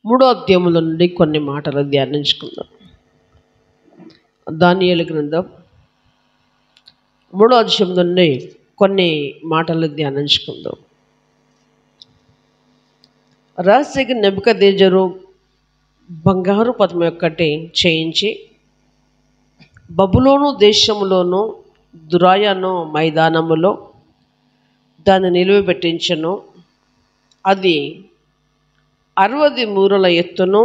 మూడో అధ్యాయంలో నుండి కొన్ని మాటలు ధ్యానించుకుందాం. దానియేలు గ్రంథం మూడో అధ్యాయం నుండి కొన్ని మాటలు ధ్యానించుకుందాం. రాజుకి నెబుకద్నెజరు బంగారు పద్మ ఒక్కటి చేయించి బబులోను దేశములోను దురాయను మైదానములో దాన్ని నిలువబెట్టించెను. అది 60 మూరల ఎత్తును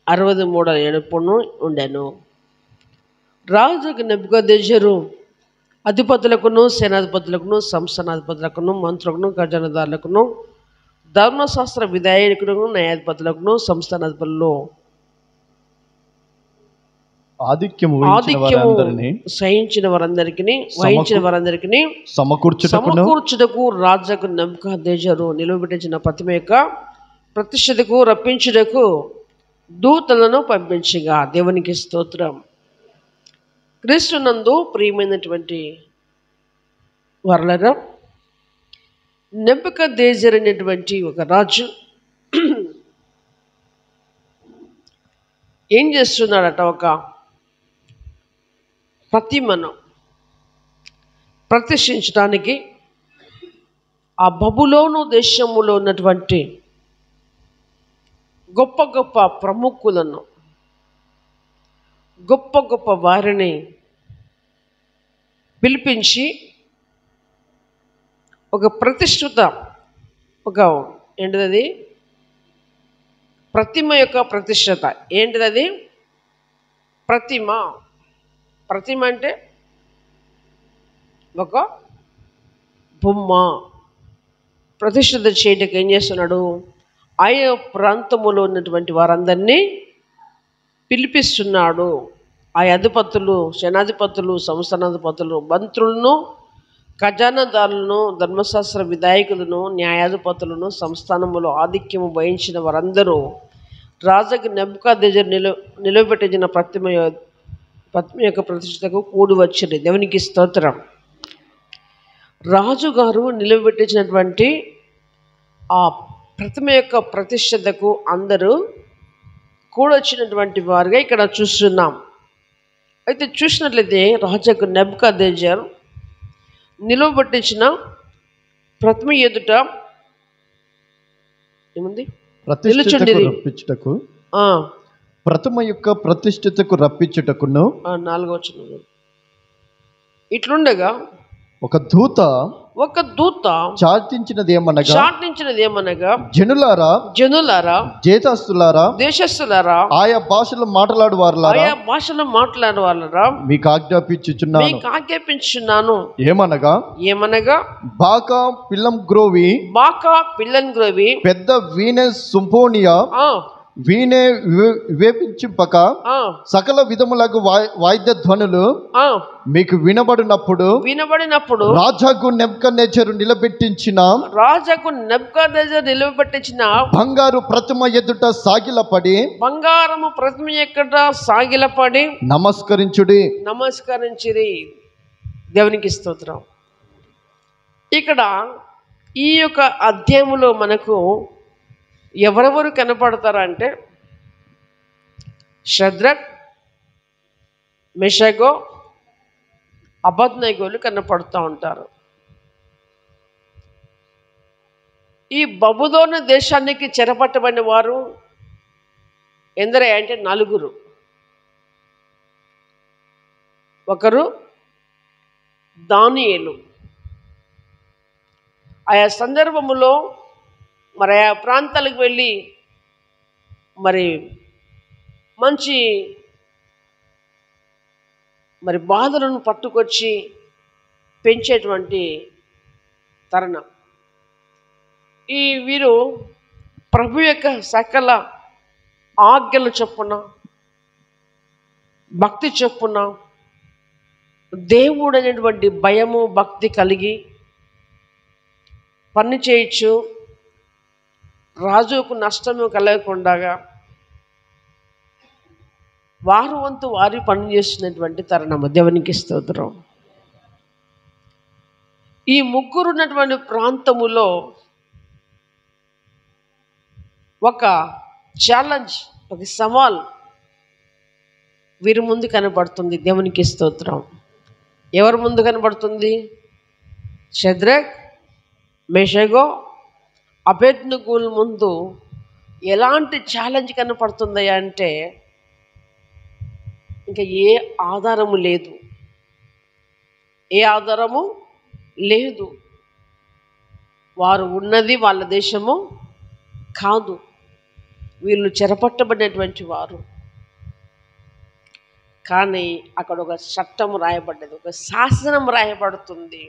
60 మూరల ఎడుపును ఉండెను. రాజుకి నెబుకద్నెజరు అధిపతులకును సేనాధిపతులకును సంస్థానాధిపతులకును మంత్రులకును ఖజానాదారులకును ధర్మశాస్త్ర విధాయకులను న్యాయాధిపతులకును సంస్థానాధిపతులు ఆధిక్యము సహించిన వారందరికీ వహించిన వారందరికీ సమకూర్చుటకు రాజుకు నెబుకద్నెజరు నిలువబెట్టించిన ప్రతిమ యొక్క ప్రతిష్ఠతకు రప్పించుటకు దూతలను పంపించగా. దేవునికి స్తోత్రం. క్రీస్తునందు ప్రియమైనటువంటి వారలారా, నెబుకద్నెజరు అనేటువంటి ఒక రాజు ఏం చేస్తున్నాడట, ఒక ప్రతిమను ప్రతిష్ఠించడానికి ఆ బబులోను దేశములో ఉన్నటువంటి గొప్ప గొప్ప ప్రముఖులను, గొప్ప గొప్ప వారిని పిలిపించి ఒక ప్రతిష్ఠిత ఒక ఏంటిది ప్రతిమ యొక్క ప్రతిష్ఠత ఏంటిది? ప్రతిమ అంటే ఒక బొమ్మ. ప్రతిష్ఠిత చేయడానికి ఏం చేస్తున్నాడు? ఆయా ప్రాంతములో ఉన్నటువంటి వారందరినీ పిలిపిస్తున్నాడు. ఆ అధిపతులు, సేనాధిపతులు, సంస్థానాధిపతులు, మంత్రులను, ఖజానాదారులను, ధర్మశాస్త్ర విధాయకులను, న్యాయాధిపతులను, సంస్థానములో ఆధిక్యము వహించిన వారందరూ రాజుకి నెబుకద్నెజరు నిలవబెట్టిన ప్రతిమ యొక్క ప్రతిష్ఠతకు కూడి వచ్చింది. దేవునికి స్తోత్రం. రాజుగారు నిలవబెట్టించినటువంటి ఆ ప్రతిమ యొక్క ప్రతిష్ఠతకు అందరూ కూడొచ్చినటువంటి వారుగా ఇక్కడ చూస్తున్నాం. అయితే చూసినట్లయితే రాజుకు నెబుకద్నెజరు నిలవబెట్టించిన ప్రతిమ ఎదుట ఏముంది? రప్పించుటకు ప్రతిమ యొక్క ప్రతిష్ఠతకు రప్పించుటకును 4వ వచనం ఇట్లుండగా ఒక దూత చాటించినదేమనగా జనులారా దేశస్థులారా ఆయా భాషలు మాట్లాడు వారులారా మీకు ఆజ్ఞాపించుచున్నాను. ఏమనగా బాకా పిల్లం గ్రోవి పెద్ద వీణె సింఫోనియా వీణే వివేపింపక సకల విధములకు వాయిద్య ధ్వనులు మీకు వినబడినప్పుడు రాజుకు నెబుకద్నెజరు నిలబెట్టించిన బంగారు ప్రతిమ ఎదుట సాగిలపడి నమస్కరించుడి. దేవునికి స్తోత్రం. ఇక్కడ ఈ యొక్క అధ్యాయములో మనకు ఎవరెవరు కనపడతారంటే షద్రక్, మెషగో, అబేద్నెగోలు కనపడుతూ ఉంటారు. ఈ బబులోను దేశానికి చెరపట్టబడిన వారు ఎందరే అంటే 4. ఒకరు దానియేలు. ఆయా సందర్భములో మరి ఆ ప్రాంతాలకు వెళ్ళి మరి మంచి బాధలను పట్టుకొచ్చి పెంచేటువంటి తరుణం. వీరు ప్రభు యొక్క సకల ఆజ్ఞలు చొప్పున, భక్తి చొప్పున, దేవుడు అనేటువంటి భయము భక్తి కలిగి పని చేయొచ్చు, రాజుకు నష్టము కలగకుండా వారు వంతు వారి పని చేస్తున్నటువంటి తరుణము. దేవునికి స్తోత్రం. ఈ ముగ్గురు ఉన్నటువంటి ప్రాంతములో ఒక ఛాలెంజ్, ఒక సవాల్ వీరి ముందు కనబడుతుంది. దేవునికి స్తోత్రం. ఎవరి ముందు కనబడుతుంది? షద్రక్, మేషగో, అబేద్నెగోల ముందు ఎలాంటి ఛాలెంజ్ కనపడుతుంది అంటే ఇంకా ఏ ఆధారము లేదు, ఏ ఆధారము లేదు. వారు ఉన్నది వాళ్ళ దేశము కాదు, వీళ్ళు చెరపట్టబడినటువంటి వారు. కానీ అక్కడ ఒక చట్టం రాయబడ్డది, ఒక శాసనం రాయబడుతుంది.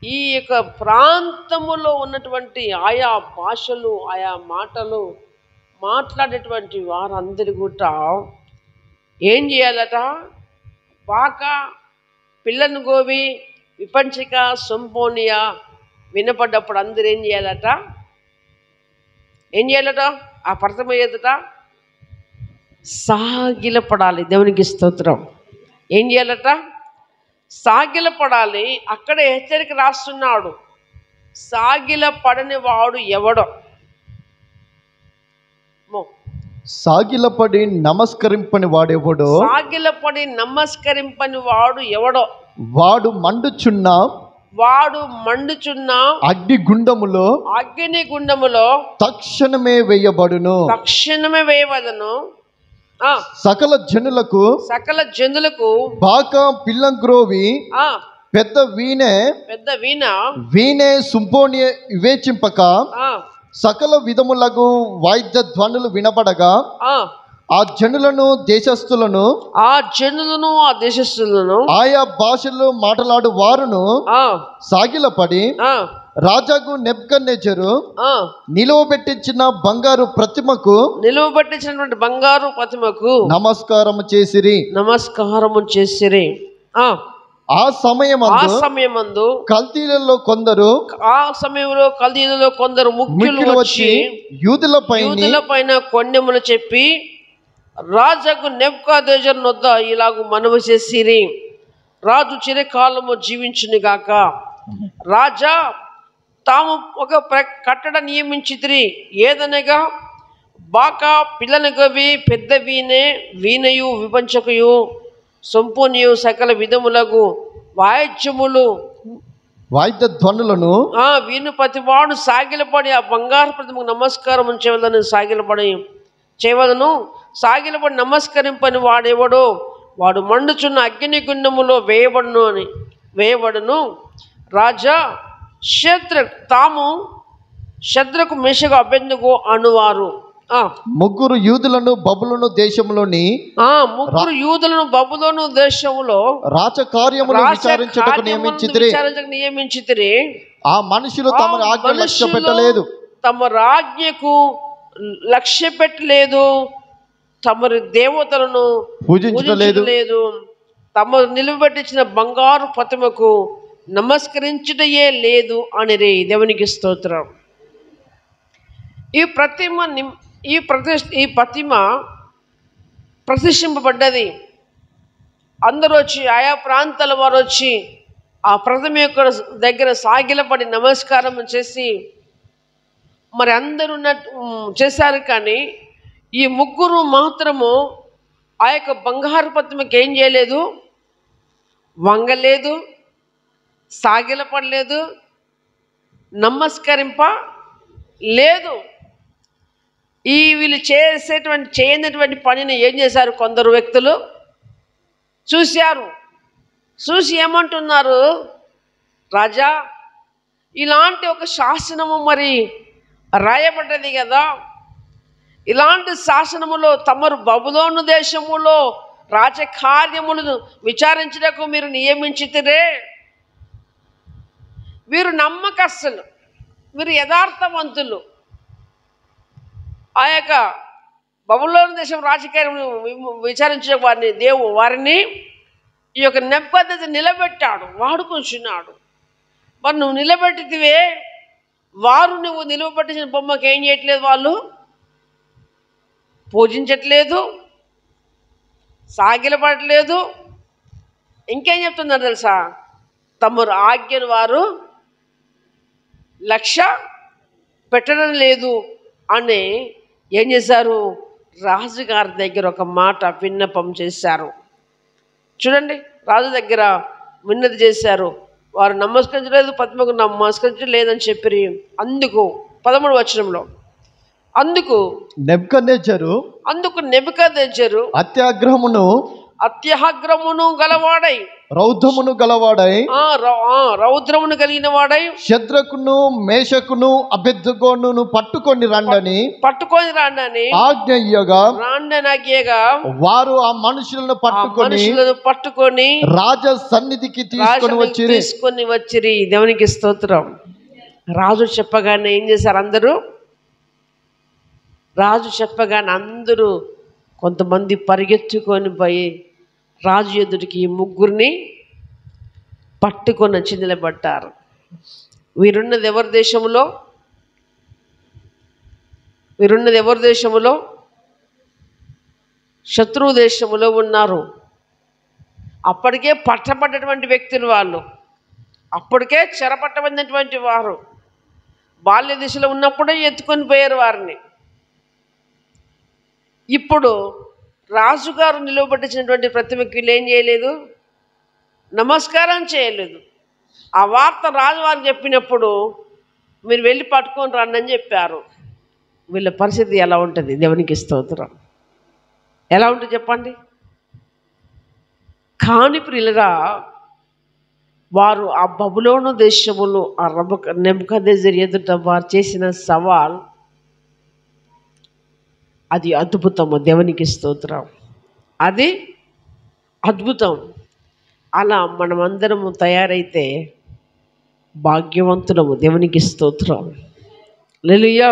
ఈ యొక్క ప్రాంతములో ఉన్నటువంటి ఆయా భాషలు, ఆయా మాటలు మాట్లాడేటువంటి వారందరి కూడా ఏం చేయాలట? బాకా, పిల్లనుగోవి, విపంచిక, సొంపోనియా వినపడ్డప్పుడు అందరూ ఏం చేయాలట? ఏం చేయాలట? ఆ పడతమయ్యేదట సాగిలపడాలి. దేవునికి స్తోత్రం. ఏం చేయాలట? సాగిలపడాలి. అక్కడ హెచ్చరిక రాస్తున్నాడు, సాగిల పడని వాడు ఎవడో. సాగిలపడి నమస్కరింపని వాడెవడో, సాగిలపడి నమస్కరింపని వాడు ఎవడో, వాడు మండుచున్న అగ్ని గుండములో తక్షణమే వేయబడును. సకల జనులకు బాకా పిల్లంగ్రోవి పెద్ద వీణే సుంపోని వివేచింపక సకల విధములకు వాయిద్య ధ్వనులు వినపడగా ఆ జనులను దేశస్థులను ఆయా భాషల్లో మాట్లాడు వారును సాగిలపడి రాజాకు నెబుకద్నెజరు నిలువబెట్టించినటువంటి బంగారు ప్రతిమకు నమస్కారము చేసిరి. ఆ సమయమందు కల్దీలలో కొందరు ముఖ్యులు వచ్చి యూదుల పైన కొండెములు చెప్పి రాజాకు నెబుకద్నెజరు నొద్ద ఇలాగు మనవి చేసిరి, రాజు చిరకాలము జీవించును గాక. రాజా తాము ఒక కట్టడ నియమించితిరి, ఏదనగా బాకా పిల్లనగవి పెద్ద వీణయు విపంచకయు సొంపోనియు సకల విధములకు వాయిద్య ధ్వనులను వీణు ప్రతివాడు సాగిలపడి ఆ బంగారు ప్రతిమకు నమస్కారం చేయవలను. సాగిలపడి నమస్కరింపని వాడెవడో వాడు మండుచున్న అగ్ని గుండములో వేయబడును. రాజా షద్రకు, మేషకు, అబేద్నెగో అనువారు ముగ్గురు యూదులను బబులోను దేశములో రాజకార్యములు విచారించుటకు నియమించితిరి. ఆ మనుషులు తమ రాజ్ఞకు లక్ష్య పెట్టలేదు, తమరి దేవతలను పూజించలేదు, తమరు నిలువబెట్టించిన బంగారు ప్రతిమకు నమస్కరించుటయే లేదు అనిరి. దేవునికి స్తోత్రం. ఈ ప్రతిమ ప్రతిష్ఠింపబడ్డది. అందరూ వచ్చి, ఆయా ప్రాంతాల వారు వచ్చి ఆ ప్రతిమ యొక్క దగ్గర సాగిలపడి నమస్కారం చేసి మరి అందరూ చేశారు. కానీ ఈ ముగ్గురు మాత్రము ఆ యొక్క బంగారు ప్రతిమకి ఏం చేయలేదు? వంగలేదు, సాగిలపడలేదు, నమస్కరింపలేదు. వీళ్ళు చేయనటువంటి పనిని ఏం చేశారు? కొందరు వ్యక్తులు చూశారు. చూసి ఏమంటున్నారు? రాజా, ఇలాంటి ఒక శాసనము మరి రాయబడ్డది కదా, ఇలాంటి శాసనములో తమరు బబులోను దేశములో రాజకార్యములను విచారించడానికి మీరు నియమించితిరే. వీరు నమ్మకస్తులు, వీరు యథార్థవంతులు. ఆ యొక్క బబులోను దేశం రాజకీయం విచారించే వారిని ఈ యొక్క నెబుకద్నెజరు నిలబెట్టాడు, వాడుకుంటున్నాడు. మరి నువ్వు నిలబెట్టితివే, వారు నువ్వు నిలబెట్టించిన బొమ్మకి ఏం చేయట్లేదు, వాళ్ళు పూజించట్లేదు, సాగిలపడట్లేదు. ఇంకేం చెప్తున్నారు తెలుసా? తమరు ఆజ్ఞను వారు లక్ష్య పెట్టడం లేదు అని ఏం చేశారు? రాజుగారి దగ్గర ఒక మాట విన్నపం చేశారు. చూడండి, రాజు దగ్గర విన్నతి చేశారు. వారు నమస్కరించలేదు, పద్మకు నమస్కరించలేదని చెప్పి, అందుకు 13వ వచనంలో అందుకు నెబుకద్నెజరు అత్యాగ్రహమును గలవాడై రౌద్రమును కలిగిన వాడై శద్రకును మేషకును అబేద్నెగోను పట్టుకొని రండని ఆజ్ఞయ్యగా వారు ఆ మనుషులను పట్టుకొని రాజ సన్నిధికి తీసుకొని వచ్చిరి. దేవునికి స్తోత్రం. రాజు చెప్పగానే ఏం చేశారు? రాజు చెప్పగానే అందరూ కొంతమంది పరిగెత్తుకొని పోయి రాజు ఎదుటికి ఈ ముగ్గురిని పట్టుకొని వచ్చి నిలబడ్డారు. వీరున్నది ఎవరి దేశములో? శత్రువు దేశములో ఉన్నారు. అప్పటికే పట్టబడ్డటువంటి వ్యక్తులు వాళ్ళు, అప్పటికే చెరపట్టబడినటువంటి వారు. బాల్య దిశలో ఉన్నప్పుడే ఎత్తుకొని పోయారు వారిని. ఇప్పుడు రాజుగారు నిలవబట్టించినటువంటి ప్రతిమకి వీళ్ళు ఏం చేయలేదు? నమస్కారం చేయలేదు. ఆ వార్త రాజువారికి చెప్పినప్పుడు మీరు వెళ్ళి పట్టుకొని రండి అని చెప్పారు. వీళ్ళ పరిస్థితి ఎలా ఉంటుంది? దేవునికి స్తోత్రం. ఎలా ఉంటుంది చెప్పండి? కాని ప్రియులరా, వారు ఆ బబులోను దేశములో ఆ నెబుకద్నెజరు ఎదుట వారు చేసిన సవాల్ అది అద్భుతము. దేవునికి స్తోత్రం. అది అద్భుతం. అలా మనమందరము తయారైతే భాగ్యవంతులము. దేవునికి స్తోత్రం. హల్లెలూయా.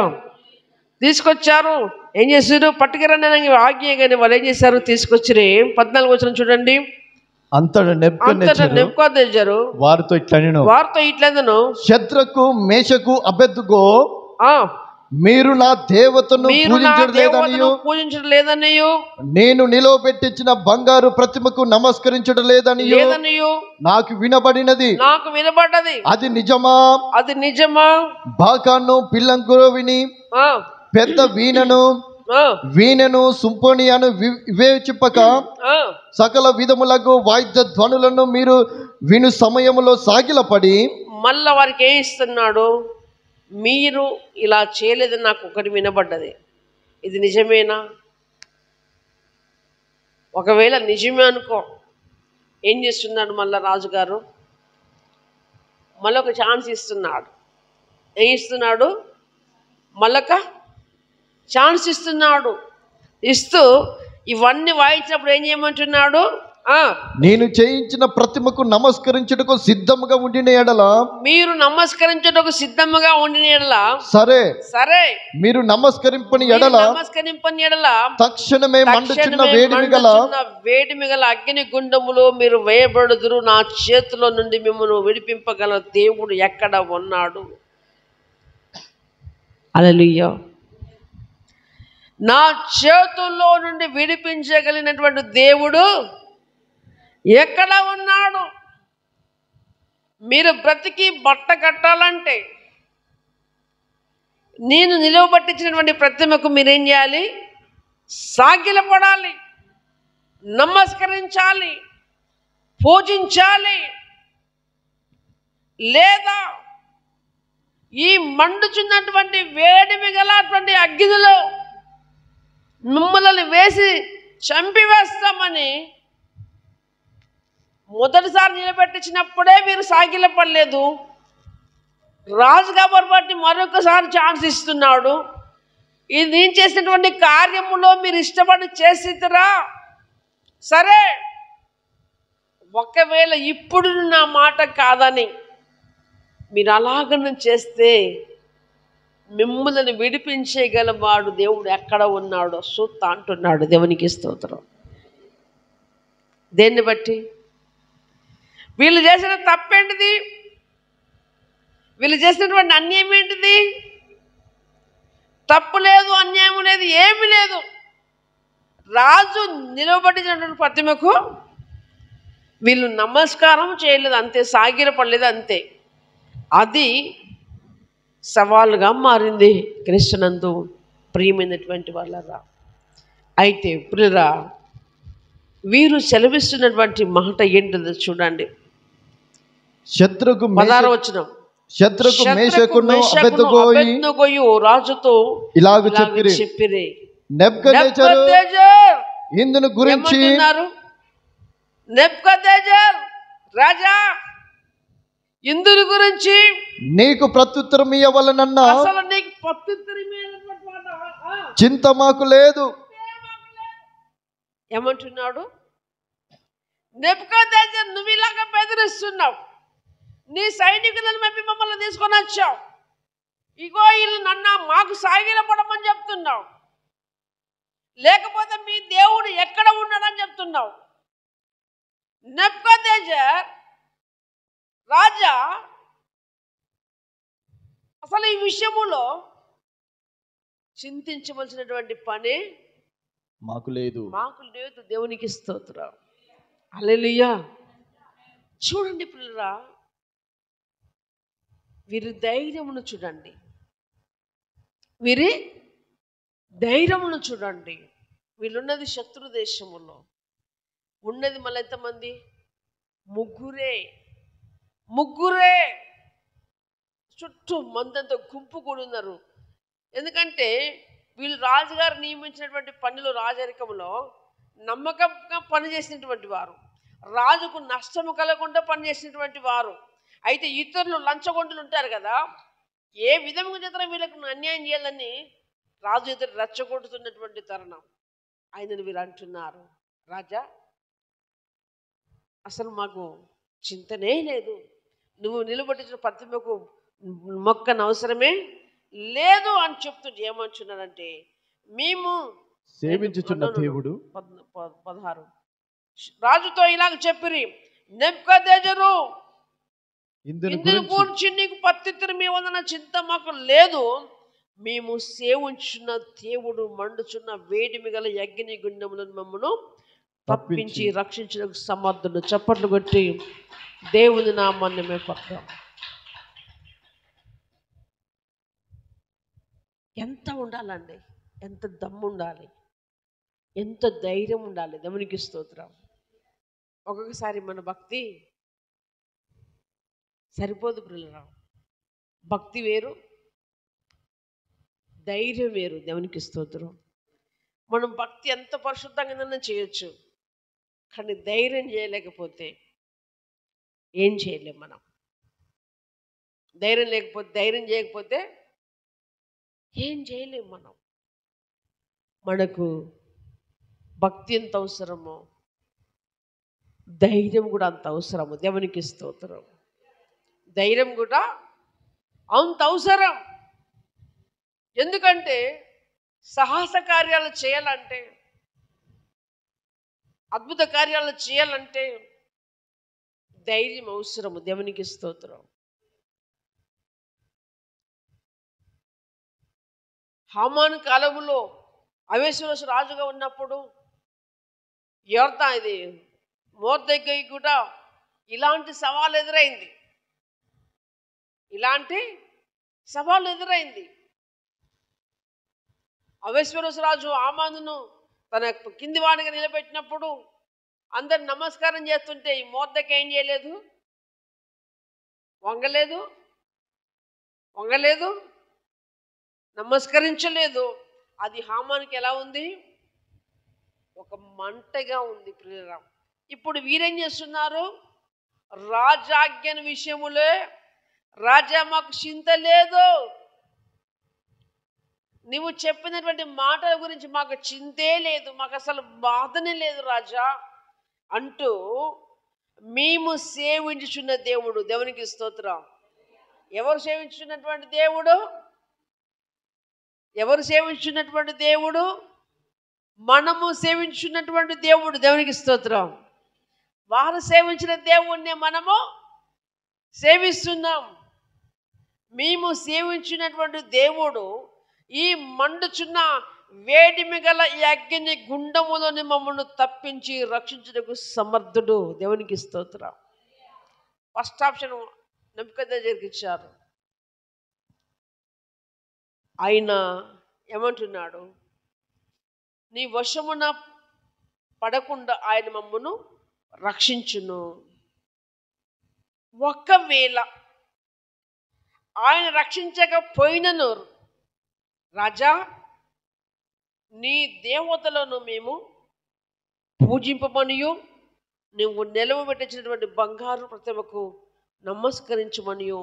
తీసుకొచ్చారు. ఏం చేశారు? పట్టుకురండి ఆజ్ఞ. కానీ వాళ్ళు ఏం చేశారు? తీసుకొచ్చిరే. 14వ వచనం చూడండి. అంతటా నెబుకద్నెజరు వారితో ఇట్లనెను, శద్రకు మేషకు అబేద్నెగో, మీరు నా దేవతను పూజించడం లేదనియు, నేను నిలవబెట్టించిన బంగారు ప్రతిమకు నమస్కరించడం లేదనియు నాకు వినబడినది. అది నిజమా? బాకాను పిల్లంగురోవిని పెద్ద వీణను సుంపోనియాను వివేచింపక సకల విధములకు వాయిద్య ధ్వనులను మీరు విను సమయంలో సాగిలపడి. మళ్ళా వారికి ఏం ఇస్తున్నాడు? మీరు ఇలా చేయలేదని నాకు ఒకటి వినబడ్డది. ఇది నిజమేనా? ఒకవేళ నిజమే అనుకో, ఏం చేస్తున్నాడు మళ్ళా రాజుగారు? మళ్ళొక ఛాన్స్ ఇస్తున్నాడు. ఏం ఇస్తున్నాడు? మళ్ళొక ఛాన్స్ ఇస్తున్నాడు. ఇస్తూ ఇవన్నీ వాయించినప్పుడు ఏం చేయమంటున్నాడు? నేను చేయించిన ప్రతిమకు నమస్కరించుటకు సిద్ధముగా ఉండిన ఎడల, మీరు నమస్కరించుటకు సిద్ధముగా ఉండిన ఎడల, సరే మీరు నమస్కరింపని ఎడల తక్షణమే మండుచున్న వేడిమి గల అగ్ని గుండములో మీరు వేయబడుదురు. నా చేతిలో నుండి మిమ్మల్ని విడిపింపగల దేవుడు ఎక్కడ ఉన్నాడు? హల్లెలూయా. నా చేతుల్లో నుండి విడిపించగలిగినటువంటి దేవుడు ఎక్కడ ఉన్నాడు? మీరు బ్రతికి బట్ట కట్టాలంటే, నేను నిలువబట్టించినటువంటి ప్రతిమకు మీరేం చేయాలి? సాగిలపడాలి, నమస్కరించాలి, పూజించాలి. లేదా ఈ మండుచున్నటువంటి వేడిమి గలటువంటి అగ్నిలో మిమ్మల్ని వేసి చంపివేస్తామని మొదటిసారి నిలబెట్టించినప్పుడే మీరు సాగిలపడలేదు. రాజుగారు బట్టి మరొకసారి ఛాన్స్ ఇస్తున్నాడు. ఇది నేను చేసినటువంటి కార్యములో మీరు ఇష్టపడి చేసిరా, సరే. ఒకవేళ ఇప్పుడు నా మాట కాదని మీరు అలాగనే చేస్తే మిమ్మల్ని విడిపించేగలవాడు దేవుడు ఎక్కడ ఉన్నాడో చూస్తా అంటున్నాడు. దేవునికి స్తోత్రం. దేన్ని బట్టి? వీళ్ళు చేసిన తప్పేంటిది? వీళ్ళు చేసినటువంటి అన్యాయం ఏంటిది? తప్పు లేదు, అన్యాయం లేదు, ఏమీ లేదు. రాజు నిలవబట్టినటువంటి ప్రతిమకు వీళ్ళు నమస్కారం చేయలేదు, అంతే. సాగిలపడలేదు, అంతే. అది సవాలుగా మారింది క్రీస్తునందు. ప్రియమైనటువంటి వాళ్ళరా, అయితే ప్రియురా, వీరు సెలవిస్తున్నటువంటి మాట ఏంటో చూడండి. శత్రుకు 16వ వచనం. శత్రుకు మేషకును అబేద్నెగోయు రాజుతో ఇలాగ చెప్పిరి. నెబుకద్నెజరు ఇందును గురించి ఏమంటున్నారు? నెబుకద్నెజరు రాజా, ఇందుని గురించి నీకు ప్రత్యుత్తరం ఇవ్వవలనన్న అసలు నీకు ప్రత్యుత్తరం చింత మాకు లేదు. ఏమంటున్నాడు? నెబుకద్నెజరు, నువ్వు ఇలాగ బెదిరిస్తున్నావు, నీ సైనికులను మెప్పి మమ్మల్ని తీసుకొని వచ్చావు, ఇగో వీళ్ళు నన్ను మాకు సాగిలపడమని చెప్తున్నావు, లేకపోతే మీ దేవుడు ఎక్కడ ఉన్నాడని చెప్తున్నావు. నెబుకద్నెజరు రాజా, అసలు ఈ విషయములో చింతించవలసినటువంటి పని మాకు లేదు. దేవునికి స్తోత్రం. హల్లెలూయా. చూడండి పిల్లరా, వీరి ధైర్యమును చూడండి, వీరి ధైర్యమును చూడండి. వీళ్ళున్నది శత్రు దేశములో, ఉన్నది మళ్ళీ ఎంతమంది? ముగ్గురే చుట్టూ మందంతో గుంపు కూడా ఉన్నారు. ఎందుకంటే వీళ్ళు రాజుగారు నియమించినటువంటి పనిలో, రాజరికంలో నమ్మకంగా పనిచేసినటువంటి వారు, రాజుకు నష్టము కలగకుండా పనిచేసినటువంటి వారు. అయితే ఇతరులు లంచగొండులు ఉంటారు కదా, ఏ విధంగా చేత వీళ్ళకు అన్యాయం చేయాలని రాజు ఇతరు రెచ్చగొడుతున్నటువంటి తరుణం. ఆయనను వీరు అంటున్నారు, రాజా అసలు మాకు చింతనే లేదు, నువ్వు నిలబెట్టించిన ప్రతిమకు మొక్కన అవసరమే లేదు అని చెప్తుంటే ఏమంటున్నారంటే, మేము సేవించుచున్న దేవుడు 16 రాజుతో ఇలాగ చెప్పిరి, నెబుకద్నెజరు ఇందును గురించి నీకు ప్రత్యుత్తరం ఇవ్వదన్న చింత మాకు లేదు, మేము సేవించున్న దేవుడు మండుచున్న వేడిమి గల అగ్ని గుండములను మమ్మను తప్పించి రక్షించడానికి సమర్థుడు. చప్పట్లు కొట్టి దేవుని నామాన్ని మేము పడతాం. ఎంత ఉండాలండి, ఎంత దమ్ము ఉండాలి, ఎంత ధైర్యం ఉండాలి. దేవునికి స్తోత్రం. ఒక్కొక్కసారి మన భక్తి సరిపోదు పిల్లరా. భక్తి వేరు, ధైర్యం వేరు. దేవునికి స్తోత్రం. మనం భక్తి ఎంత పరిశుద్ధంగా చేయొచ్చు, కానీ ధైర్యం చేయలేకపోతే ఏం చేయలేం. మనం ధైర్యం చేయకపోతే ఏం చేయలేం. మనకు భక్తి ఎంత అవసరమో ధైర్యం కూడా అంత అవసరము. దేవునికి స్తోత్రం. ధైర్యం కూడా అంత అవసరం. ఎందుకంటే సాహస కార్యాలు చేయాలంటే, అద్భుత కార్యాలు చేయాలంటే ధైర్యం అవసరము. దేవునికి స్తోత్రం. హామాను కాలములో అహష్వేరోషు రాజుగా ఉన్నప్పుడు మొర్దెకై కూడా ఇలాంటి సవాలు ఎదురైంది. అహష్వేరోషు రాజు హామానును తన కింది వాడిగా నిలబెట్టినప్పుడు అందరు నమస్కారం చేస్తుంటే ఈ మొర్దెకై ఏం చేయలేదు, వంగలేదు, నమస్కరించలేదు. అది హామానికి ఎలా ఉంది? ఒక మంటగా ఉంది ప్రియరా. ఇప్పుడు వీరేం చేస్తున్నారు? రాజాజ్ఞ విషయములే, రాజా మాకు చింత లేదు, నువ్వు చెప్పినటువంటి మాటల గురించి మాకు చింతే లేదు, మాకు అసలు బాధనే లేదు రాజా అంటూ మేము సేవించుచున్న దేవుడు. దేవునికి స్తోత్రం. ఎవరు సేవించున్నటువంటి దేవుడు? మనము సేవించున్నటువంటి దేవుడు. దేవునికి స్తోత్రం. వారు సేవించిన దేవుణ్ణి మనము సేవిస్తున్నాం. మేము సేవించినటువంటి దేవుడు ఈ మండుచున్న వేడిమి గల ఈ అగ్ని గుండములోని మమ్మల్ని తప్పించి రక్షించుటకు సమర్థుడు. దేవునికి స్తోత్రం. ఫస్ట్ ఆప్షన్ నెబుకద్నెజరుకి ఇచ్చారు. ఆయన ఏమంటున్నాడు? నీ వశమున పడకుండా ఆయన మమ్మను రక్షించును. ఒకవేళ ఆయన రక్షించకపోయినను, రాజా నీ దేవతలను మేము పూజింపమనియు నువ్వు నిలవబెట్టించినటువంటి బంగారు ప్రతిమకు నమస్కరించమనియు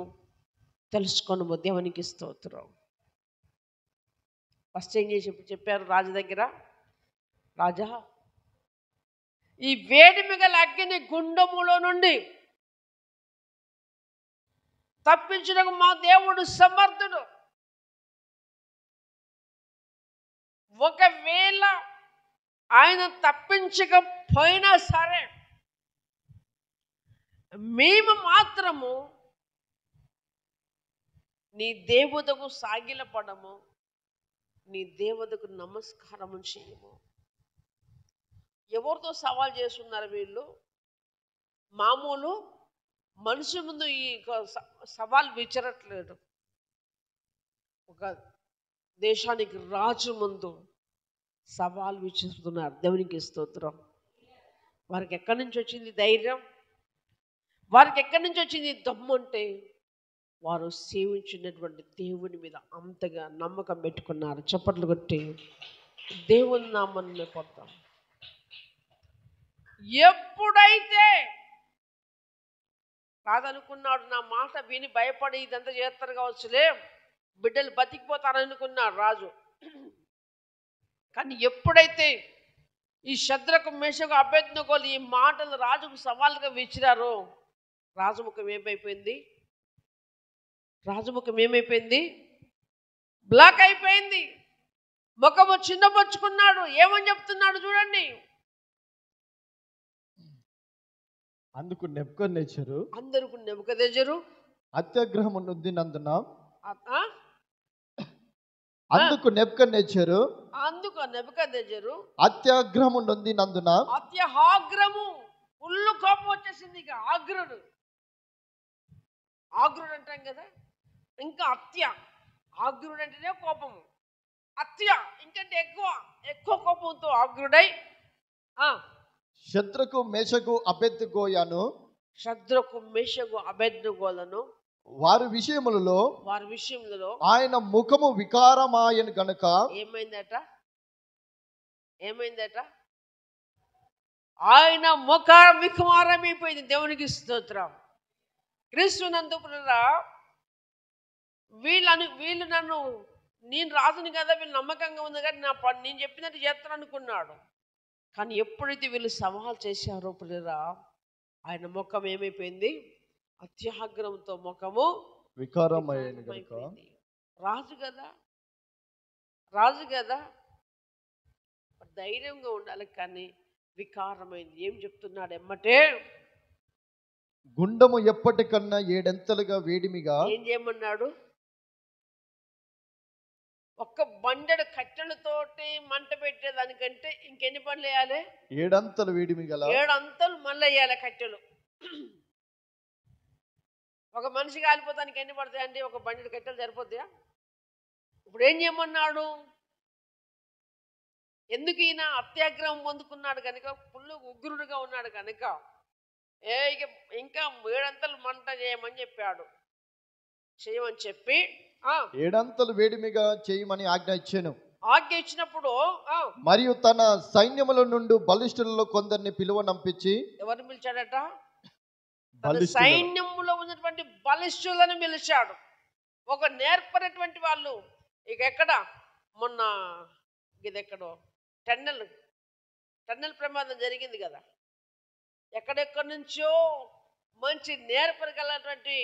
తెలుసుకొనుము. దేవునికి స్తోత్రం. ఫస్ట్ ఏం చేసి చెప్పారు రాజు దగ్గర? రాజా, ఈ వేడిమి గల అగ్ని గుండములో నుండి తప్పించడానికి మా దేవుడు సమర్థుడు. ఒకవేళ ఆయన తప్పించకపోయినా సరే మేము మాత్రము నీ దేవతకు సాగిలపడము, నీ దేవతకు నమస్కారము చేయము. ఎవరితో సవాల్ చేస్తున్నారు వీళ్ళు? మామూలు మనిషి ముందు ఈ సవాల్ విచరట్లేదు. ఒక దేశానికి రాజు ముందు సవాల్ విచురుతున్నారు. దేవునికి స్తోత్రం. వారికి ఎక్కడి నుంచి వచ్చింది ధైర్యం? వారికి ఎక్కడి నుంచి వచ్చింది దమ్ము? అంటే వారు సేవించినటువంటి దేవుని మీద అంతగా నమ్మకం పెట్టుకున్నారు. చప్పట్లు కొట్టి దేవుని నామాన్ని పొందాం. ఎప్పుడైతే రాదనుకున్నాడు, నా మాట విని భయపడి ఇదంతా చేస్తారు కావచ్చులే, బిడ్డలు బతికిపోతారనుకున్నాడు రాజు. కానీ ఎప్పుడైతే ఈ శద్రకు మేషకు అబేద్నెగోలు ఈ మాటలు రాజుకు సవాలుగా విసిరారో, రాజముఖం ఏమైపోయింది? రాజముఖం ఏమైపోయింది? బ్లాక్ అయిపోయింది. ముఖము చిన్నపరుచుకున్నాడు. ఏమని చెప్తున్నాడు చూడండి. అందుకు నెబుకద్నెజరు అత్యాగ్రహం నొందినందున అందుకు నెబుకద్నెజరు అత్యాగ్రహము నొందినందున, అత్యాగ్రము ఫుల్లు కోపం వచ్చేసింది. ఇక ఆగ్రుడు అంటాం కదా, ఇంకా ఆగ్రుడు అంటేనే కోపము. ఇంకంటే ఎక్కువ కోపంతో ఆగ్రుడై శద్రకు మేషకు అబేద్నెగోలను వారి విషయములలో ఆయన ముఖము వికారమాయను గనుక ఏమైందట? ఆయన ముఖ వికారమైపోయింది. దేవునికి స్తోత్రం. క్రీస్తునందు వీళ్ళు నన్ను, నేను రాజుని కదా, వీళ్ళు నమ్మకంగా ఉంది కానీ నేను చెప్పినట్టు చేస్తాను అనుకున్నాడు. కానీ ఎప్పుడైతే వీళ్ళు సవాల్ చేశారో పిల్లరా, ఆయన ముఖం ఏమైపోయింది? అత్యాగ్రహంతో ముఖము వికారమైపోయింది. రాజు కదా ధైర్యంగా ఉండాలి, కానీ వికారమైంది. ఏం చెప్తున్నాడు ఎమ్మటే? గుండము ఎప్పటికన్నా 7 అంతలుగా వేడిమిగా. ఏం చేయమన్నాడు? ఒక్క బండెడు కట్టెలతోటి మంట పెట్టేదానికంటే ఇంకెన్ని పనులు వేయాలి? 7 అంతలు వేడిమి గల 7 అంతలు మళ్ళీ వేయాలి కట్టెలు. ఒక మనిషి కాలిపోతానికి ఎన్ని పడతాయండి? ఒక బండెడు కట్టెలు సరిపోతాయా? ఇప్పుడు ఏం చేయమన్నాడు? ఎందుకు ఈయన అత్యాగ్రహం పొందుకున్నాడు కనుక, ఫుల్ ఉగ్రుడుగా ఉన్నాడు కనుక ఇంకా 7 అంతలు మంట చేయమని చెప్పాడు. చేయమని చెప్పి 7 అంతలు వేడిమిగా చేయమని ఆజ్ఞ ఇచ్చినప్పుడు మరియు తన సైన్యముల నుండి బలిష్ఠులలో కొందరిని పిలువనంపించి. ఎవరిని పిలిచాడట? సైన్యములో ఉన్నటువంటి బలిష్ఠులను పిలిచాడు. ఒక నేర్పనటువంటి వాళ్ళు. ఇక ఎక్కడ మొన్న ఇదెక్కడో టన్నెల్ ప్రమాదం జరిగింది కదా, ఎక్కడెక్కడి నుంచో మంచి నేర్పరగలటువంటి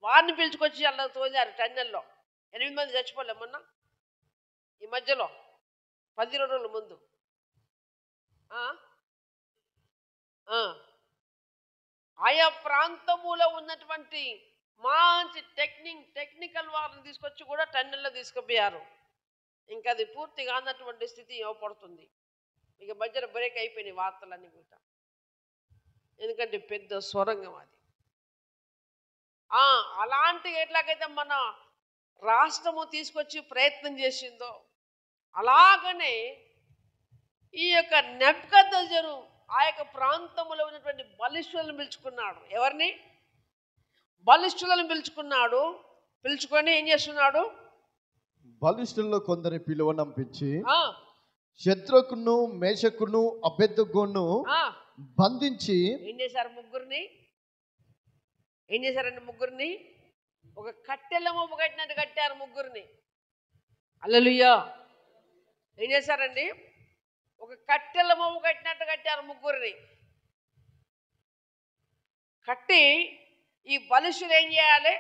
వారిని పిలుచుకొచ్చి అలా తోలారు. టన్నెల్లో 8 మంది చచ్చిపోలే మొన్న ఈ మధ్యలో 10 రోజుల ముందు. ఆయా ప్రాంతములో ఉన్నటువంటి మంచి టెక్నికల్ వారిని తీసుకొచ్చి కూడా టన్నెల్లో తీసుకుపోయారు. ఇంకా అది పూర్తిగా అన్నటువంటి స్థితి ఇవ్వబడుతుంది. ఇక మధ్యలో బ్రేక్ అయిపోయినాయి వార్తలన్నీ కూడా. ఎందుకంటే పెద్ద సొరంగం అది. అలాంటి ఎట్లాగైతే మన రాష్ట్రము తీసుకొచ్చి ప్రయత్నం చేసిందో, అలాగనే ఈ యొక్క నెబుకద్నెజరు ఆ యొక్క ప్రాంతంలో ఉన్నటువంటి బలిష్ఠులను పిలుచుకున్నాడు. ఎవరిని? బలిష్ఠులను పిలుచుకున్నాడు. పిలుచుకొని ఏం చేస్తున్నాడు? బలిష్ఠుల్లో కొందరి పిలువనంపించి ఆ, శద్రకును మేషకును అబేద్నెగోను ఆ, బంధించి ఏం చేశారు? ముగ్గురిని ఏం చేశారండి? ముగ్గురిని ఒక కట్టెల మోపు కట్టినట్టు కట్టారు ముగ్గురిని. హల్లెలూయా. ఏం చేశారండి? ఒక కట్టెల మోపు కట్టినట్టు కట్టారు ముగ్గురిని. కట్టి ఈ బలిష్ఠులు ఏం చేయాలి?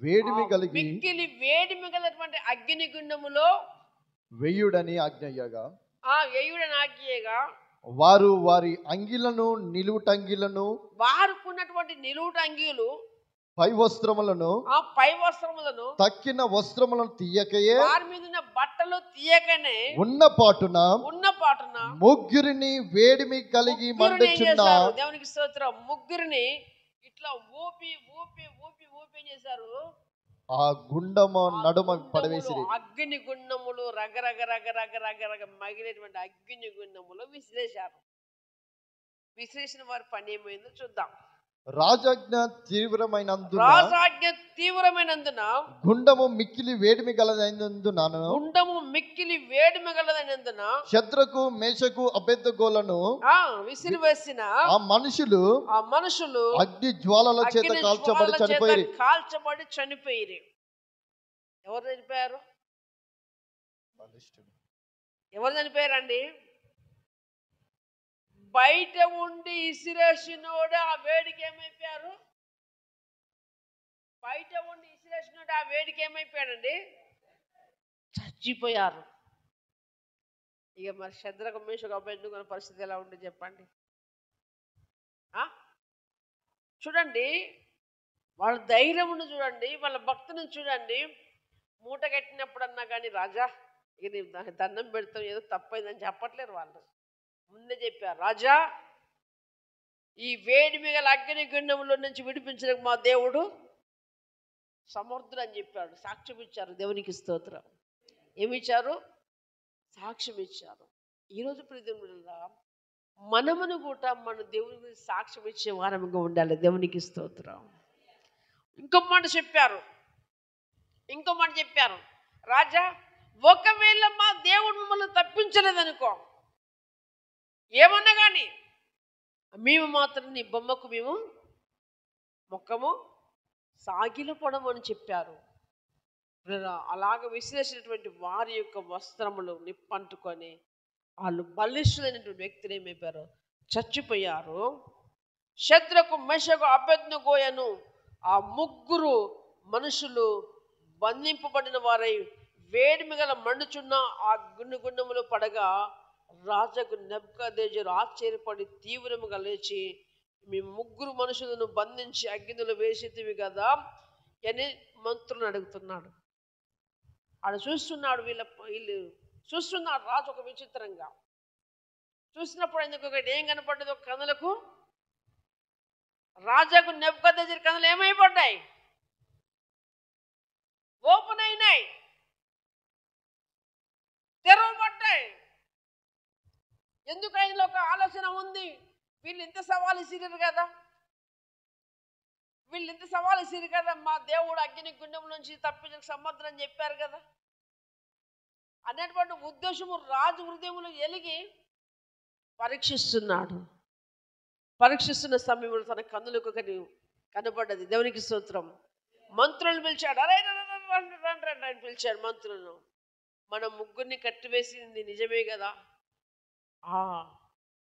వేడిమి కలిగి మిక్కిలి వేడిమి కలిగినటువంటి అగ్ని గుండములో వెయ్యుడని ఆజ్ఞయ్యగా వేయుడని ఆజ్ఞగా వారు వారి అంగిలను నిలువుటంగిలను వారుకున్నటువంటి నిలువుట అంగీలు పై వస్త్రములను ఆ పై వస్త్రములను తక్కిన వస్త్రములను తీయకయే వారి మీద ఉన్న బట్టలు తీయకనే ఉన్న పాటున ముగ్గురిని వేడిమి కలిగి మండుచున్న దేవునికి స్తోత్రం. ముగ్గురిని ఇట్లా ఊపి ఊపి ఊపి ఊపి చేశారు. ఆ గుండము నడుమ పడవేసిరి. అగ్ని గుండములు రగరగ రగ రగ రగ రగ మగిలేటువంటి అగ్ని గుండములు విసిరేశారు. విసిరేసిన వారి పని ఏమైందో చూద్దాం. రాజాజ్ఞ తీవ్రమైనందున గుండము మిక్కిలి వేడిమి గలదైనందున శద్రకు మేషకు అబేద్నెగోలను విసిరివేసిన ఆ మనుషులు అగ్ని జ్వాలల చేత కాల్చబడి చనిపోయి. ఎవరు చనిపోయారు? ఎవరు చనిపోయారండి? బయట ఉండి ఇసిరేసినోడు ఆ వేడికి ఏమైపోయారు? బయట ఉండి ఇసిరేసినోడు ఆ వేడికి ఏమైపోయాడండి? చచ్చిపోయారు. ఇక మరి శద్రకు మేషకు అబేద్నెగో పరిస్థితి ఎలా ఉండే చెప్పండి. చూడండి, వాళ్ళ ధైర్యమును చూడండి, వాళ్ళ భక్తుని చూడండి. మూట కట్టినప్పుడన్నా కానీ రాజా ఇక నీ దండం పెడతాం, ఏదో తప్పైందని చెప్పట్లేరు వాళ్ళు. ముందే చెప్పారు, రాజా ఈ వేడి మిగల అగ్ని గుండంలో నుంచి విడిపించడానికి మా దేవుడు సమర్థుడు అని చెప్పాడు. సాక్ష్యం ఇచ్చారు. దేవునికి స్తోత్రం. ఏమిచ్చారు? సాక్ష్యం ఇచ్చారు. ఈరోజు ప్రియమైన మనమును కూడా మన దేవుని గురించి సాక్ష్యం ఇచ్చే వారంగా ఉండాలి. దేవునికి స్తోత్రం. ఇంకో మాట చెప్పారు, రాజా ఒకవేళ మా దేవుడు మమ్మల్ని తప్పించలేదనుకో, ఏమన్నా కానీ మేము మాత్రం నీ బొమ్మకు మేము మొక్కము సాగిలపడము అని చెప్పారు. అలాగ విసిరేసినటువంటి వారి యొక్క వస్త్రములు నిప్పంటుకొని వాళ్ళు బలిష్ఠులైనటువంటి వ్యక్తులు ఏమైపోయారు? చచ్చిపోయారు. శద్రకు మేషకు అబేద్నెగోను ఆ ముగ్గురు మనుషులు బంధింపబడిన వారై వేడిమి గల మండుచున్న ఆ గుండములో పడగా రాజుకు నెబుకద్నెజరు ఆశ్చర్యపడి తీవ్రముగా లేచి, మీ ముగ్గురు మనుషులను బంధించి అగ్నిలో వేసేటివి కదా అని మంత్రులను అడుగుతున్నాడు. ఆడు చూస్తున్నాడు, వీళ్ళు చూస్తున్నాడు రాజు ఒక విచిత్రంగా. చూసినప్పుడు ఎందుకు ఏం కనపడ్డది? ఒక కనులకు రాజాకు నెబుకద్నెజరు కనులు ఏమైపడ్డాయి? ఓపెన్ అయినాయి, తెరవబడ్డాయి. ఎందుకు? ఆయనలో ఒక ఆలోచన ఉంది. వీళ్ళు ఇంత సవాలు ఇసిరు కదా, మా దేవుడు అగ్ని గుండం నుంచి తప్పించక సమర్థం అని చెప్పారు కదా అనేటువంటి ఉద్దేశము రాజు హృదయంలో ఎలిగి పరీక్షిస్తున్న సమయంలో తన కన్నులకు కనబడ్డది. దేవునికి స్తోత్రం. మంత్రులను పిలిచాడు. రండి పిలిచాడు మంత్రులను. మన ముగ్గురిని కట్టివేసింది నిజమే కదా?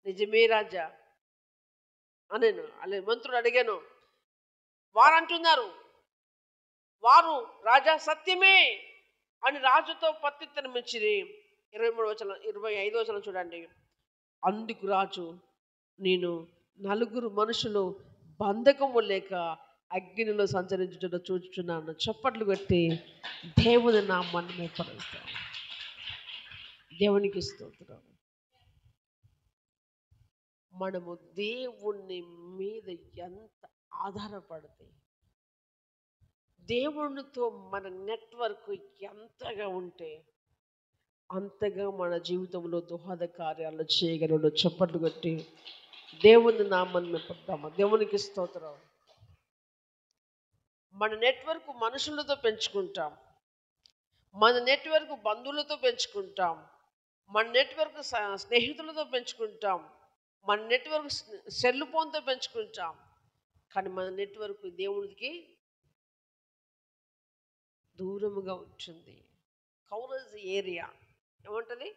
నిజమే రాజా అనేను. అలా మంత్రులు అడిగాను. వారు అంటున్నారు, వారు రాజా సత్యమే అని రాజుతో ప్రత్యుత్తరం ఇచ్చిరి. 25వ వచనం చూడండి. అందుకు రాజు, నేను 4 మనుషులు బంధకము లేక అగ్నిలో సంచరించుట చూచుచున్నాను. చప్పట్లు కొట్టి దేవుని నామాన్ని మెప్పరుస్తాను. దేవునికి స్తోత్రం. మనము దేవుని మీద ఎంత ఆధారపడితే, దేవునితో మన నెట్వర్క్ ఎంతగా ఉంటే అంతగా మన జీవితంలో దోహద కార్యాలు చేయగలడు. చప్పట్లు కొట్టి దేవుని నామాన్ని పెడతాము. దేవునికి స్తోత్రం. మన నెట్వర్క్ మనుషులతో పెంచుకుంటాం, మన నెట్వర్క్ బంధువులతో పెంచుకుంటాం, మన నెట్వర్క్ స్నేహితులతో పెంచుకుంటాం, మన నెట్వర్క్ సెల్ ఫోన్తో పెంచుకుంటాం. కానీ మన నెట్వర్క్ దేవుడికి దూరముగా ఉంటుంది. కవరేజ్ ఏరియా ఏముంటుంది?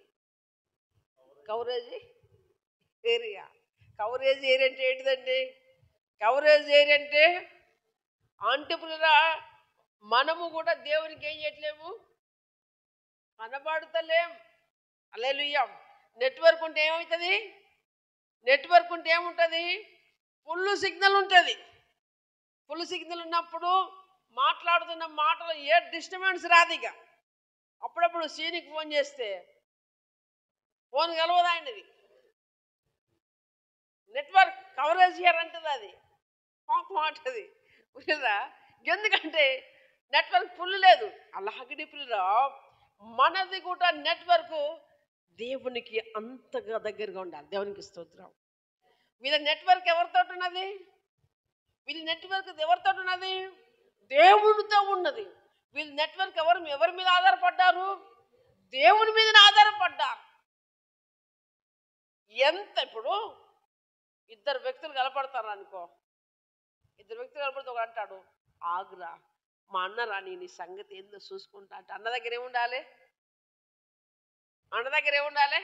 Coverage area. కవరేజ్ ఏరియా అంటే ఏంటిదండి? కవరేజ్ ఏరియా అంటే పిల్లరా, మనము కూడా దేవునికి ఏం చేయట్లేము, కనబడతలేం. హల్లెలూయా. నెట్వర్క్ ఉంటే ఏమవుతుంది? నెట్వర్క్ ఉంటే ఏముంటుంది? ఫుల్ సిగ్నల్ ఉంటుంది. ఫుల్ సిగ్నల్ ఉన్నప్పుడు మాట్లాడుతున్న మాటలు ఏ డిస్టర్బెన్స్ రాదు. ఇక అప్పుడప్పుడు సీనికి ఫోన్ చేస్తే ఫోన్ కలవదా అండి? నెట్వర్క్ కవరేజ్ అంటుంది, అది అంటుంది పిల్లరా. ఎందుకంటే నెట్వర్క్ ఫుల్ లేదు. అలాగని పిల్లరా, మనది కూడా నెట్వర్క్ దేవునికి అంతగా దగ్గరగా ఉండాలి. దేవునికి స్తోత్రం. వీళ్ళ నెట్వర్క్ ఎవరితో ఉన్నది? వీళ్ళ నెట్వర్క్ ఎవరితో ఉన్నది? దేవుడితో ఉన్నది. వీళ్ళ నెట్వర్క్ ఎవరి మీద ఆధారపడ్డారు? దేవుని మీద ఆధారపడ్డారు. ఇప్పుడు ఇద్దరు వ్యక్తులు కలపడతారు అనుకో, ఇద్దరు వ్యక్తులు కలపడితే ఒక అంటాడు, ఆగురా మా అన్న రాని నీ సంగతి ఏందో చూసుకుంటా అంటే అన్న దగ్గర ఏముండాలి? అన్న దగ్గర ఏముండాలి?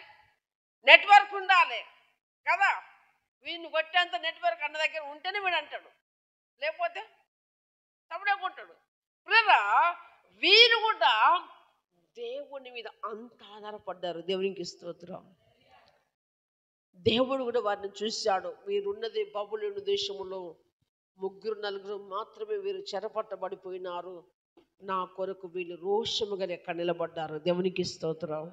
నెట్వర్క్ ఉండాలి కదా. వీడిని కొట్టేంత నెట్వర్క్ అన్న దగ్గర ఉంటేనే వీడు అంటాడు, లేకపోతే తమ్ముడే కొంటాడు. పిల్లరా, వీరు కూడా దేవుని మీద అంత ఆధారపడ్డారు. దేవునికి స్తోత్రం. దేవుడు కూడా వారిని చూశాడు. వీరున్నది బబులోను దేశములో 3-4 మాత్రమే వీరు చెరపట్టబడిపోయినారు. నా కొరకు వీళ్ళు రోషముగా ఎక్కడ నిలబడ్డారు. దేవునికి స్తోత్రం.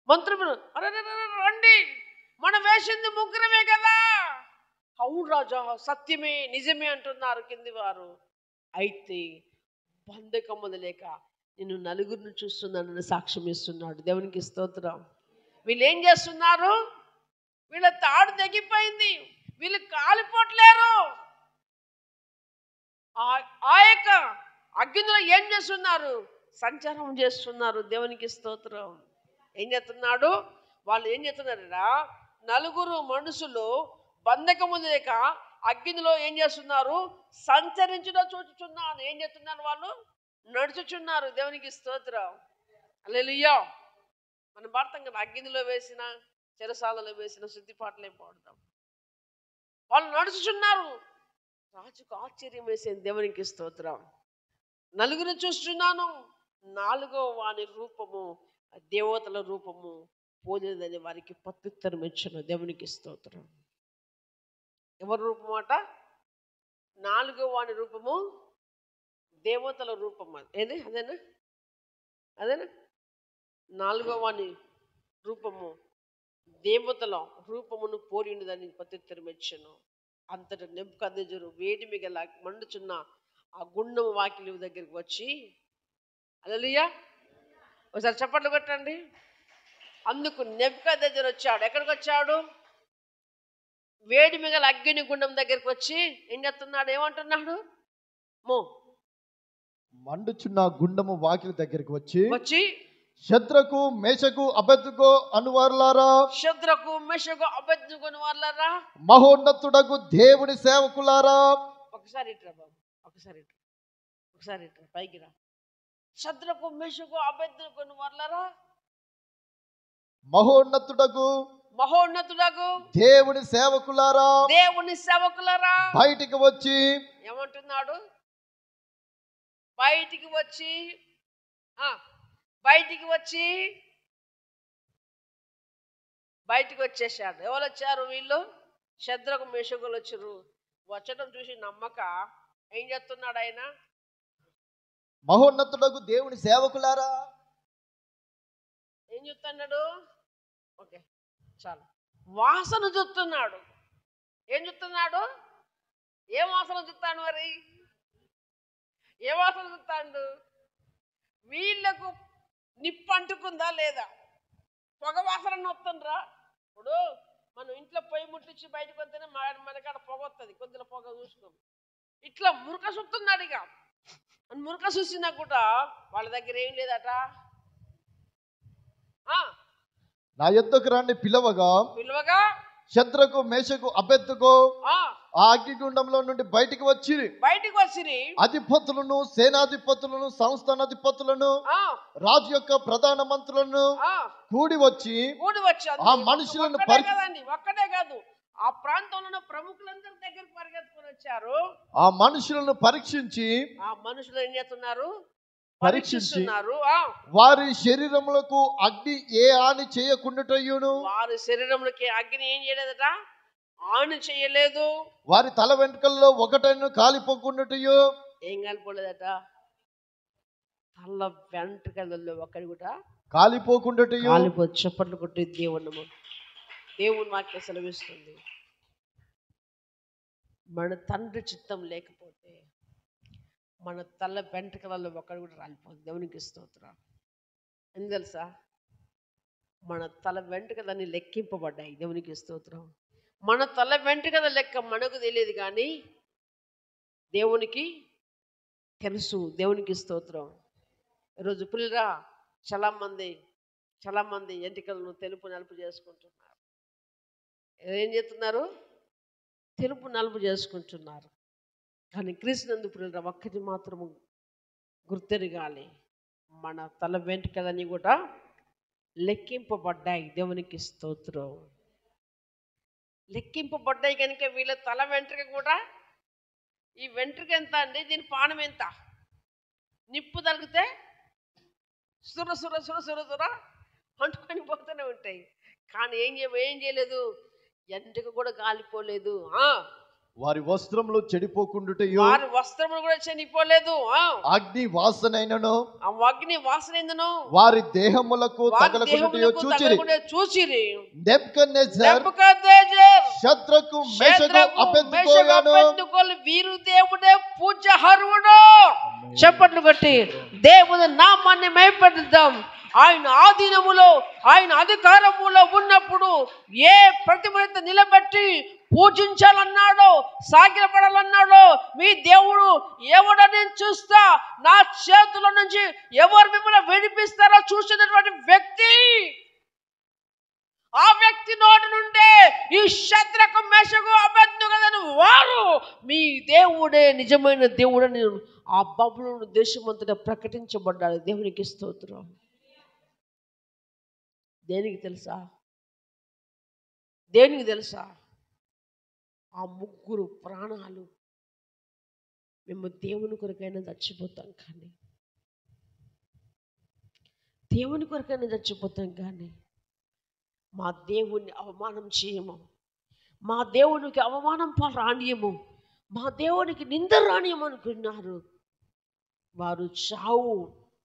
మంత్రులు రండి, మనం వేసింది 3 కదా. అవును రాజా, సత్యమే నిజమే అంటున్నారు కింది వారు. అయితే బంధకము లేక నేను 4 చూస్తున్నానని సాక్ష్యం ఇస్తున్నాడు. దేవునికి స్తోత్రం. వీళ్ళు ఏం చేస్తున్నారు? వీళ్ళ తాడు తెగిపోయింది, వీళ్ళు కాలిపోట్లేరు. ఆ యొక్క అగ్నిలో ఏం చేస్తున్నారు? సంచారం చేస్తున్నారు. దేవునికి స్తోత్రం. ఏం చేస్తున్నాడు? వాళ్ళు ఏం చేస్తున్నారా? 4 మనుషులు బంధకము లేక అగ్నిలో ఏం చేస్తున్నారు? సంచరించులో చూచుచున్నాను. ఏం చేస్తున్నారు? వాళ్ళు నడుచుచున్నారు. దేవునికి స్తోత్రం. హల్లెలూయా. మనం పాడతాం కదా, అగ్నిలో వేసిన చెరసాలలో వేసిన శుద్ధిపాటలే పాడతాం. వాళ్ళు నడుచుచున్నారు. రాజుకు ఆశ్చర్యం వేసింది. దేవునికి స్తోత్రం. 4 చూస్తున్నాను, 4వ వాని రూపము దేవతల రూపము పోలేదని వారికి ప్రత్యుత్తరం ఇచ్చును. దేవునికి స్తోత్రం. ఎవరి రూపం అట? 4వ వాని రూపము దేవతల రూపము. ఏది? అదేనా 4వ వాని రూపము దేవతల రూపమును పోలినదని ప్రత్యుత్తరం ఇచ్చును. అంతటా నెబుకద్నెజరు వేడి మిగల మండుచున్న ఆ గుండము వాకిలి దగ్గరికి వచ్చి, హల్లెలూయా, ఒకసారి చప్పట్లు కొట్టండి. అందుకు నెబుకద్నెజరు వచ్చాడు. ఎక్కడికి వచ్చాడు? వేడి మిగల అగ్ని గుండం దగ్గరికి వచ్చి ఏం చేస్తున్నాడు? ఏమంటున్నాడు? మండుచున్న గుండము వాకిలి దగ్గరికి వచ్చి శద్రకు మేషకు అబేద్నెగో అనువారులారా, శద్రకు మేషకు అబేద్నెగో అనువారులారా, మహోన్నతుడగు దేవుని సేవకులారా. ఒకసారి ఇట్రా బాబు, ఒకసారి ఇట్రా పైకి రా. శద్రకు మేషకు అబేద్నెగో అనువారులారా, మహోన్నతుడగు దేవుని సేవకులారా, బయటికి వచ్చి ఏమంటున్నాడు? బయటికి వచ్చేసాడు. ఎవరు వచ్చారు? వీళ్ళు శద్రకు మేషకులు వచ్చారు. వచ్చడం చూసి నమ్మక ఏం చేస్తున్నాడు ఆయన? మహోన్నతుడగు దేవుని సేవకులారా ఏం చెప్తున్నాడు? ఓకే, చాలు. వాసన చూస్తున్నాడు. ఏం చూస్తున్నాడు? ఏం వాసన చూస్తాడు? మరి ఏ వాసన చూస్తాడు? వీళ్ళకు నిప్పు అంటుకుందా లేదా, పొగ వాసన వస్తుందిరా. ఇప్పుడు మనం ఇంట్లో పొయ్యి ముట్టించి బయటకు వస్తేనే మనకాడ పొగ వస్తుంది, కొద్దిగా పొగ చూసుకోము. ఇట్లా మురక చూస్తున్నాడు. ఇక మురక చూసినా కూడా వాళ్ళ దగ్గర ఏం లేదట. నా యొద్దకు రండి పిలవగా పిలవగా శద్రకు మేషకు అబేద్నెగో ఆ అగ్నిగుండంలో నుండి బయటికి వచ్చిరి. అధిపతులను, సేనాధిపతులను, సంస్థానాధిపతులను, రాజు యొక్క ప్రధాన మంత్రులను కూడి వచ్చి ఆ మనుషులను ఒక్కడే కాదు, ఆ ప్రాంతంలో ప్రముఖులందరి దగ్గరికి పరిగెత్తుకొని వచ్చారు. ఆ మనుషులను పరీక్షించి, ఆ మనుషులు ఏం చేస్తున్నారు, పరీక్షిస్తున్నారు. వారి శరీరములకు అగ్ని ఏ హాని చేయకుండాటయ్యును. వారి శరీరములకి అగ్ని ఏం చేయలేదట, హాని చేయలేదు. వారి తల వెంట్రుకల్లో ఒకటైనా కాలిపోకుండాటయు. ఏం కాలిపోలేదట, తల వెంట్రుకల్లో ఒకటి కూడా కాలిపోకుండాటయు. కాలిపో. చప్పట్లు కొట్టి దేవుని వాక్యం సెలవిస్తుంది. మన తండ్రి చిత్తం లేకపోతే మన తల వెంట్రుకలలో ఒకటి కూడా రాలిపోతుంది. దేవునికి స్తోత్రం. ఎందుకు తెలుసా, మన తల వెంట్రుకలన్నీ లెక్కింపబడ్డాయి. దేవునికి స్తోత్రం. మన తల వెంట్రుకల లెక్క మనకు తెలియదు, కానీ దేవునికి తెలుసు. దేవునికి స్తోత్రం. ఈరోజు పిల్లరా చాలా మంది ఎంటికలను తెలుపు నలుపు చేసుకుంటున్నారు. ఏం చేస్తున్నారు, తెలుపు నలుపు చేసుకుంటున్నారు. కానీ క్రీస్తునందు పిల్లరా ఒక్కటి మాత్రము గుర్తెరగాలి, మన తల వెంట్రుకలన్నీ కూడా లెక్కింపబడ్డాయి. దేవునికి స్తోత్రం. లెక్కింపబడ్డాయి కనుక వీళ్ళ తల వెంట్రుక కూడా, ఈ వెంట్రుక ఎంత అండి, దీని పానం ఎంత, నిప్పు తగిలితే సుర సుర సుర సుర సుర అంటుకొని పోతూనే ఉంటాయి. కానీ ఏం చేయలేదు, ఎంట్రుక కూడా కాలిపోలేదు. వారి వస్త్రములు చెడిపోకుండాటయు. వారి వస్త్రములు కూడా చెడిపోలేదు. అగ్ని వాసనైనను, అగ్ని వాసనైనను వారి దేహములకు తగలకుండాటయు చూచిరి. నెబుకద్నెజర్ శద్రకు మేషకు అబేద్నెగోలను వీరు దేవుడే పూజ్యహరుడు. చప్పట్లు కొట్టి దేవుని నామాన్ని మహిమపరుద్దాం. ఆయన ఆధీనములో, ఆయన అధికారములో ఉన్నప్పుడు ఏ ప్రతిమత నిలబెట్టి పూజించాలన్నాడో, సాగిలపడాలన్నాడో, మీ దేవుడు ఎవడని చూస్తా, నా చేతుల నుంచి ఎవరు మిమ్మల్ని విడిపిస్తారో చూసినటువంటి వ్యక్తి, ఆ వ్యక్తి నోటి నుండే ఈ శద్రకు మేషకు అబేద్నెగోలను వారు మీ దేవుడే నిజమైన దేవుడని ఆ బబులోను దేశమంతటా ప్రకటించబడ్డాడు. దేవునికి స్తోత్రం. దేనికి తెలుసా, ఆ ముగ్గురు ప్రాణాలు మేము దేవుని కొరకైనా చచ్చిపోతాం, కానీ మా దేవుణ్ణి అవమానం చేయము, మా దేవునికి అవమానం రానియము, మా దేవునికి నింద రానియము అనుకున్నారు. వారు చావు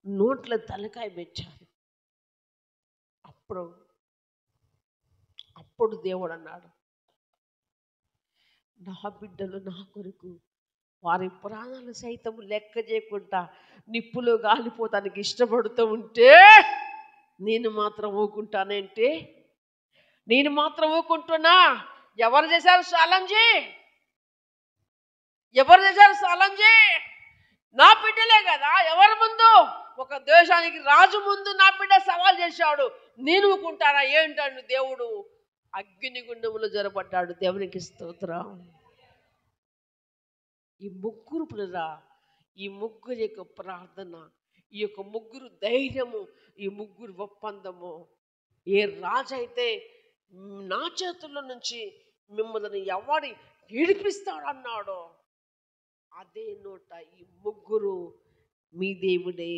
నోట్ల తలకాయ పెట్టారు. అప్పుడు దేవుడు అన్నాడు, నా బిడ్డలు నా కొరకు వారి ప్రాణాలు సైతం లెక్క చేయకుండా నిప్పులో గాలిపోతానికి ఇష్టపడుతూ ఉంటే నేను మాత్రం ఊకుంటానేంటి? నేను మాత్రం ఊకుంటున్నా? ఎవరు చేశారు సాలంజీ? నా బిడ్డలే కదా. ఎవరి ముందు? ఒక దేశానికి రాజు ముందు నా బిడ్డ సవాల్ చేశాడు, నేను ఊకుంటానా ఏంటండు? దేవుడు అగ్నిగుండములో జరపడ్డాడు. దేవునికి స్తోత్రం. ఈ ముగ్గురు పిల్లరా, ఈ ముగ్గురు యొక్క ప్రార్థన, ఈ యొక్క ముగ్గురు ధైర్యము, ఈ ముగ్గురు ఒప్పందము, ఏ రాజు అయితే నా చేతుల్లో నుంచి మిమ్మల్ని ఎవడి విడిపిస్తాడన్నాడో అదే నోట ఈ ముగ్గురు మీ దేవుడే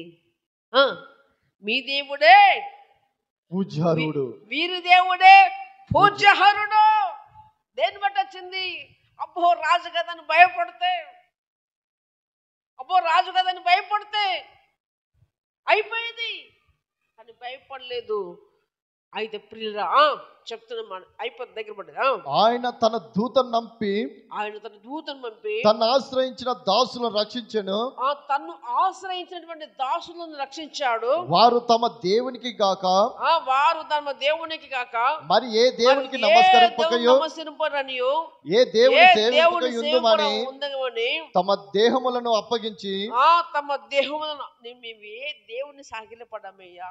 పూజ్యహరుడు, వీరి దేవుడే పూజ్యహరుడు. దేని బట్టి వచ్చింది? అబ్బో రాజు కదని భయపడితే అయిపోయింది, కానీ భయపడలేదు. అయితే ప్రియురా చెప్తున్నా అయిపోతుంది, దగ్గర పడ్డది. ఆయన తన దూతను నంపి ఆయన తన దూతను పంపి తను ఆశ్రయించిన దాసులను రక్షించెను. తన్ను ఆశ్రయించినటువంటి దాసులను రక్షించాడు. వారు తమ దేవునికి గాక వారు తమ దేవునికి కాక మరి ఏ దేవునికి నమస్కరింపకయో ఏ ఏ దేవుని దేవుని సేవింపకయుందుమని ఉందని తమ దేహములను అప్పగించి తమ దేహములను మేము ఏ దేవుని సాగిలపడమయ్యా,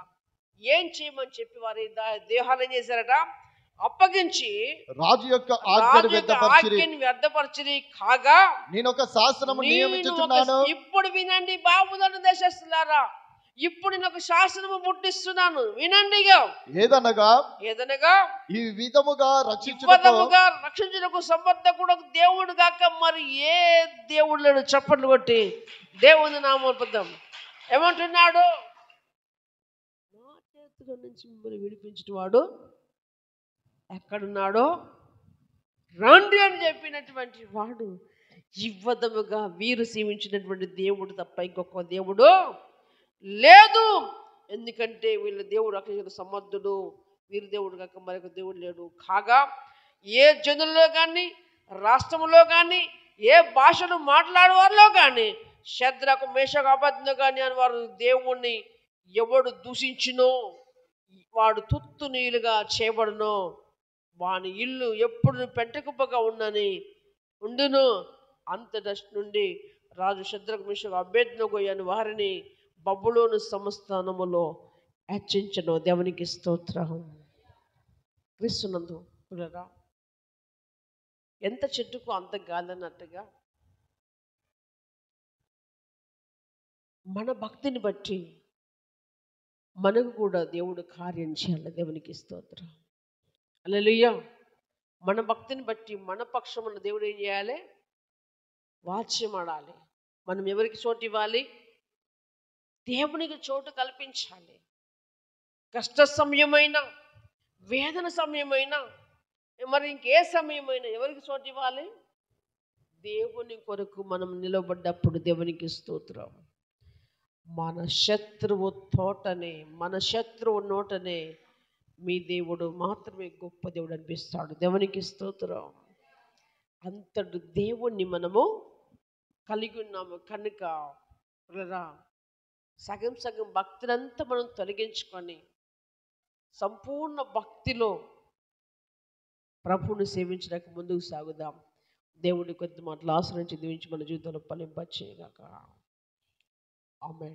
ఏం చేయమని చెప్పి వారి దేహాలు ఏం చేశారట, అప్పగించి రాజు యొక్క ఆజ్ఞను వ్యర్థపరిచిరి. కాగా నేను ఒక శాసనము నియమించుచున్నాను. ఇప్పుడు వినండి బాబులను దేశస్తులారా, ఇప్పుడు నేను ఒక శాసనము పుట్టిస్తున్నాను, వినండి. ఏదనగా ఈ విధముగా రక్షించుటకు సమర్థకుడు దేవుడు కాక మరి ఏ దేవుడు లేడు. చప్పట్లు కొట్టి దేవుని నామమున పద్దాం. ఏమంటున్నాడు? నా చేతిలో నుంచి మిమ్మల్ని విడిపించిన వాడు ఎక్కడున్నాడో రండి అని చెప్పినటువంటి వాడు ఇవ్వదముగా వీరు సేవించినటువంటి దేవుడు తప్ప ఇంకొక దేవుడు లేదు. ఎందుకంటే వీళ్ళ దేవుడు అక్కడ సమర్థుడు, వీరి దేవుడు కాక మరొక దేవుడు లేడు. కాగా ఏ జనుల్లో కానీ, రాష్ట్రంలో కానీ, ఏ భాషను మాట్లాడే వారిలో కానీ, శద్రకు మేషకు అబద్ధంగా కానీ అని వారు దేవుణ్ణి ఎవడు దూషించునో వాడు తుత్తు నీలుగా చేయబడునో, వాని ఇల్లు ఎప్పుడు పెంటకుప్పగా ఉండును. అంతట నుండి రాజు శద్రకు మేషకు అబేద్నెగో అని వారిని బబులోను సంస్థానములో హెచ్చించను. దేవునికి స్తోత్రం. క్రీస్తునందు పిల్లరా, ఎంత చెట్టుకు అంత గాలన్నట్టుగా మన భక్తిని బట్టి మనకు కూడా దేవుడు కార్యం చేయాలి. దేవునికి స్తోత్రం. హల్లెలూయా. మన భక్తిని బట్టి మన పక్షమున దేవుడు ఏం చేయాలి? వాచ్యం ఆడాలి. మనం ఎవరికి చోటు ఇవ్వాలి? దేవునికి చోటు కల్పించాలి. కష్ట సమయమైనా, వేదన సమయమైనా, మరి ఇంకే సమయమైనా ఎవరికి చోటు ఇవ్వాలి? దేవుని కొరకు మనం నిలబడ్డప్పుడు దేవునికి స్తోత్రం. మన శత్రువు తోటనే, మన శత్రువు నోటనే మీ దేవుడు మాత్రమే గొప్ప దేవుడు అనిపిస్తాడు. దేవునికి స్తోత్రం. అంతటి దేవుణ్ణి మనము కలిగి ఉన్నాము కనుక సగం సగం భక్తినంతా మనం తొలగించుకొని సంపూర్ణ భక్తిలో ప్రభువుని సేవించడానికి ముందుకు సాగుదాం. దేవుడి కొద్ది మాటలు ఆశ్రయించి దీవించి మన జీవితంలో ఫలింపచేయగాక. ఆమేన్.